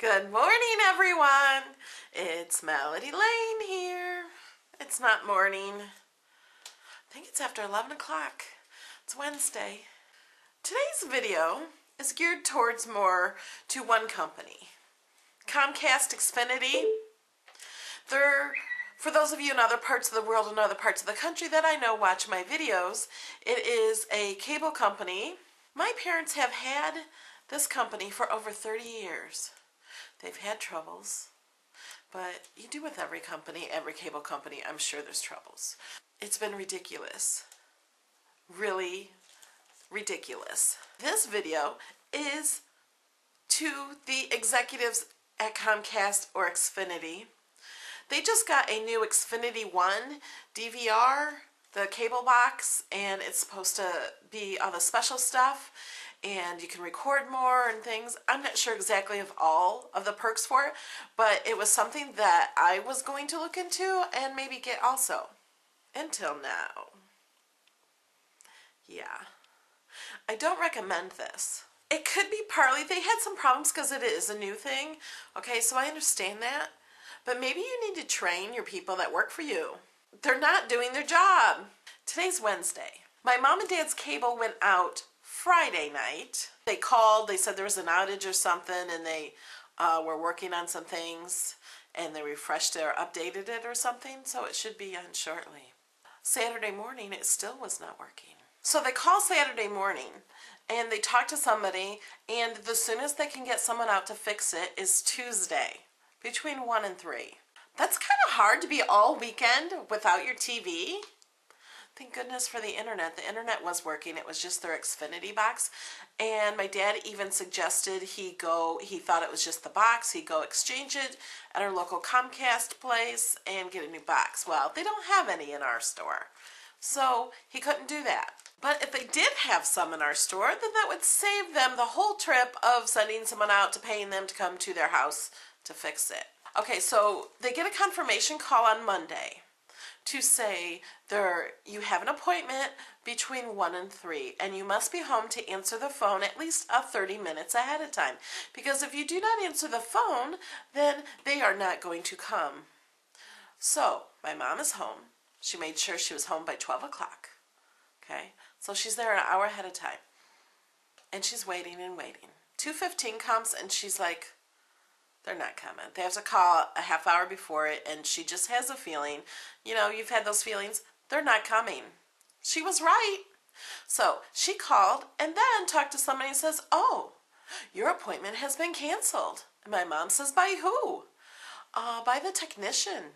Good morning, everyone. It's Melody Lane here. It's not morning. I think it's after 11 o'clock. It's Wednesday. Today's video is geared towards more to one company, Comcast Xfinity. For those of you in other parts of the world and other parts of the country that I know watch my videos, it is a cable company. My parents have had this company for over 30 years. They've had troubles, but you do with every company, every cable company, I'm sure there's troubles. It's been ridiculous. Really ridiculous. This video is to the executives at Comcast or Xfinity. They just got a new Xfinity One DVR, the cable box, and it's supposed to be all the special stuff, and you can record more and things. I'm not sure exactly of all of the perks for it, but it was something that I was going to look into and maybe get also. Until now. Yeah. I don't recommend this. It could be partly they had some problems because it is a new thing. Okay, so I understand that. But maybe you need to train your people that work for you. They're not doing their job. Today's Wednesday. My mom and dad's cable went out Friday night. They called, they said there was an outage or something, and they were working on some things, and they refreshed it or updated it or something, so it should be on shortly. Saturday morning, it still was not working. So they call Saturday morning, and they talk to somebody, and the soonest they can get someone out to fix it is Tuesday, between 1 and 3. That's kind of hard to be all weekend without your TV. Thank goodness for the internet. The internet was working. It was just their Xfinity box. And my dad even suggested he thought it was just the box. He'd go exchange it at our local Comcast place and get a new box. Well, they don't have any in our store. So he couldn't do that. But if they did have some in our store, then that would save them the whole trip of sending someone out to paying them to come to their house to fix it. Okay, so they get a confirmation call on Monday to say you have an appointment between 1 and 3, and you must be home to answer the phone at least 30 minutes ahead of time. Because if you do not answer the phone, then they are not going to come. So my mom is home. She made sure she was home by 12 o'clock. Okay, so she's there an hour ahead of time. And she's waiting and waiting. 2:15 comes, and she's like, they're not coming. They have to call a half hour before it, and she just has a feeling. You know, you've had those feelings. They're not coming. She was right. So she called and then talked to somebody and says, oh, your appointment has been canceled. And my mom says, by who? By the technician.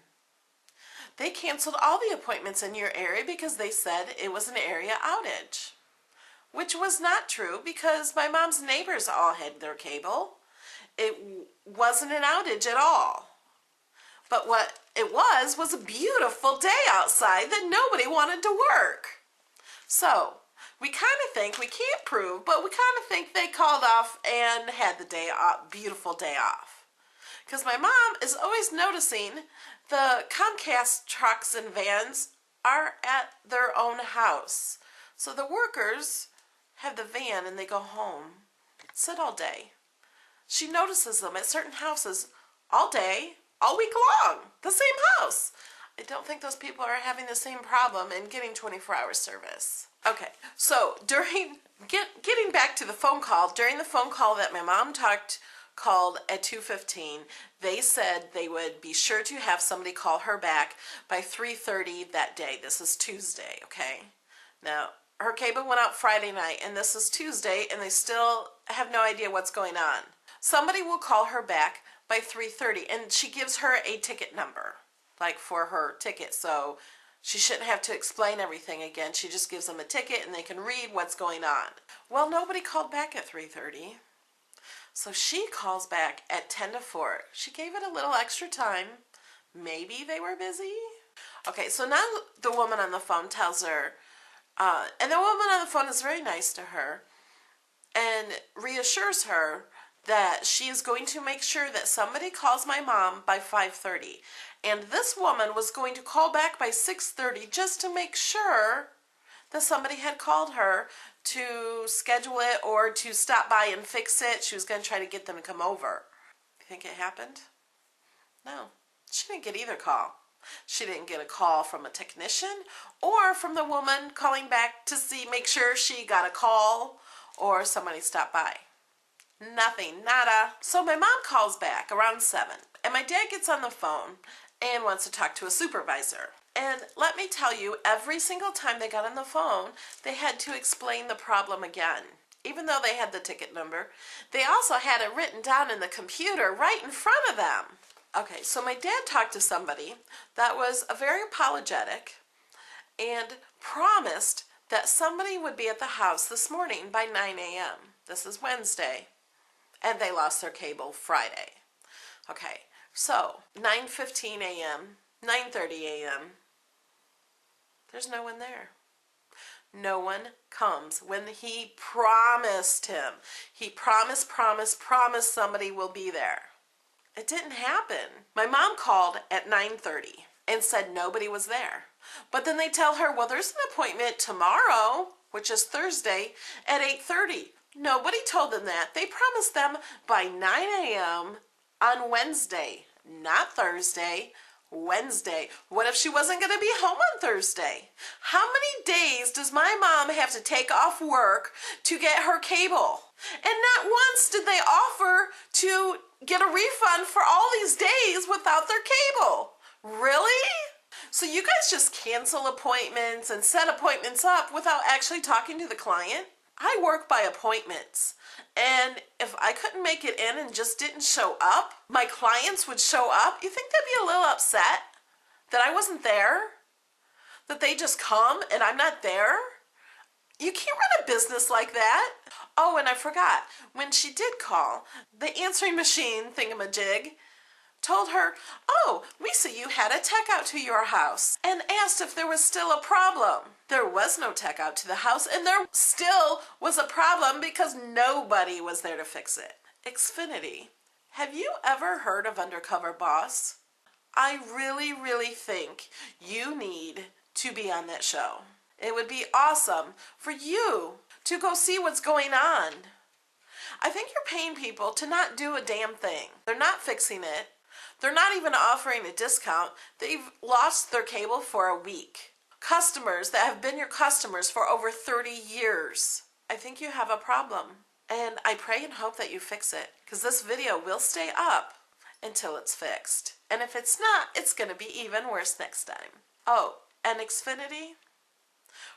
They canceled all the appointments in your area because they said it was an area outage. Which was not true because my mom's neighbors all had their cable. It wasn't an outage at all. But what it was a beautiful day outside that nobody wanted to work. So we kind of think, we can't prove, but we kind of think they called off and had the day off, beautiful day off. Because my mom is always noticing the Comcast trucks and vans are at their own house. So the workers have the van and they go home, sit all day. She notices them at certain houses all day, all week long, the same house. I don't think those people are having the same problem in getting 24-hour service. Okay, so getting back to the phone call, during the phone call that my mom called at 2:15, they said they would be sure to have somebody call her back by 3:30 that day. This is Tuesday, okay? Now, her cable went out Friday night, and this is Tuesday, and they still have no idea what's going on. Somebody will call her back by 3:30, and she gives her a ticket number, like for her ticket, so she shouldn't have to explain everything again. She just gives them a ticket, and they can read what's going on. Well, nobody called back at 3:30, so she calls back at 10 to 4. She gave it a little extra time. Maybe they were busy. Okay, so now the woman on the phone tells her, and the woman on the phone is very nice to her and reassures her that she is going to make sure that somebody calls my mom by 5:30. And this woman was going to call back by 6:30 just to make sure that somebody had called her to schedule it or to stop by and fix it. She was going to try to get them to come over. think it happened? No, she didn't get either call. She didn't get a call from a technician or from the woman calling back to make sure she got a call or somebody stopped by. Nothing, nada. So my mom calls back around 7, and my dad gets on the phone and wants to talk to a supervisor. And let me tell you, every single time they got on the phone, they had to explain the problem again. Even though they had the ticket number, they also had it written down in the computer right in front of them. Okay, so my dad talked to somebody that was very apologetic and promised that somebody would be at the house this morning by 9 a.m. This is Wednesday, and they lost their cable Friday. Okay, so 9:15 a.m., 9:30 a.m., there's no one there. No one comes when he promised him. He promised somebody will be there. It didn't happen. My mom called at 9:30 and said nobody was there. But then they tell her, well, there's an appointment tomorrow, which is Thursday, at 8:30. Nobody told them that. They promised them by 9 a.m. on Wednesday, not Thursday, Wednesday. What if she wasn't going to be home on Thursday? How many days does my mom have to take off work to get her cable? And not once did they offer to get a refund for all these days without their cable. Really? So you guys just cancel appointments and set appointments up without actually talking to the client? I work by appointments. And if I couldn't make it in and just didn't show up, my clients would show up. You think they'd be a little upset that I wasn't there? That they just come and I'm not there? You can't run a business like that. Oh, and I forgot. When she did call, the answering machine thingamajig told her, oh, we see you had a tech out to your house, and asked if there was still a problem. There was no tech out to the house, and there still was a problem because nobody was there to fix it. Xfinity. Have you ever heard of Undercover Boss? I really, really think you need to be on that show. It would be awesome for you to go see what's going on. I think you're paying people to not do a damn thing. They're not fixing it. They're not even offering a discount. They've lost their cable for a week. Customers that have been your customers for over 30 years. I think you have a problem. And I pray and hope that you fix it, because this video will stay up until it's fixed. And if it's not, it's going to be even worse next time. Oh, and Xfinity?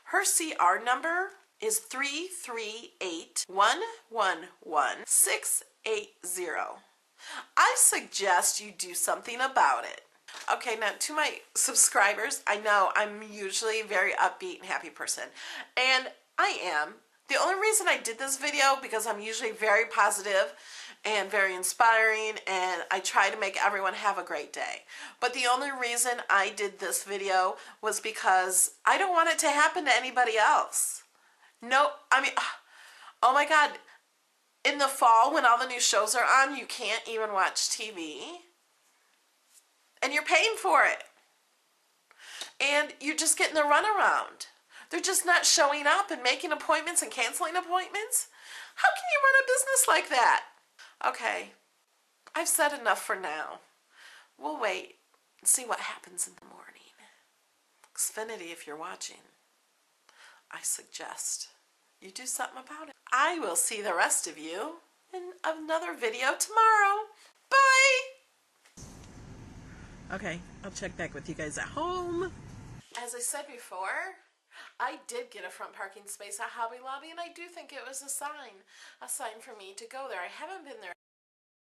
Her CR number is 338-111-680. I suggest you do something about it. Okay, now to my subscribers, I know I'm usually a very upbeat and happy person, and I am. The only reason I did this video because I'm usually very positive and very inspiring, and I try to make everyone have a great day. But the only reason I did this video was because I don't want it to happen to anybody else. No, I mean, oh my God. In the fall, when all the new shows are on, you can't even watch TV. And you're paying for it. And you're just getting the runaround. They're just not showing up and making appointments and canceling appointments. How can you run a business like that? Okay, I've said enough for now. We'll wait and see what happens in the morning. Xfinity, if you're watching, I suggest you do something about it. I will see the rest of you in another video tomorrow. Bye! Okay, I'll check back with you guys at home. As I said before, I did get a front parking space at Hobby Lobby, and I do think it was a sign for me to go there. I haven't been there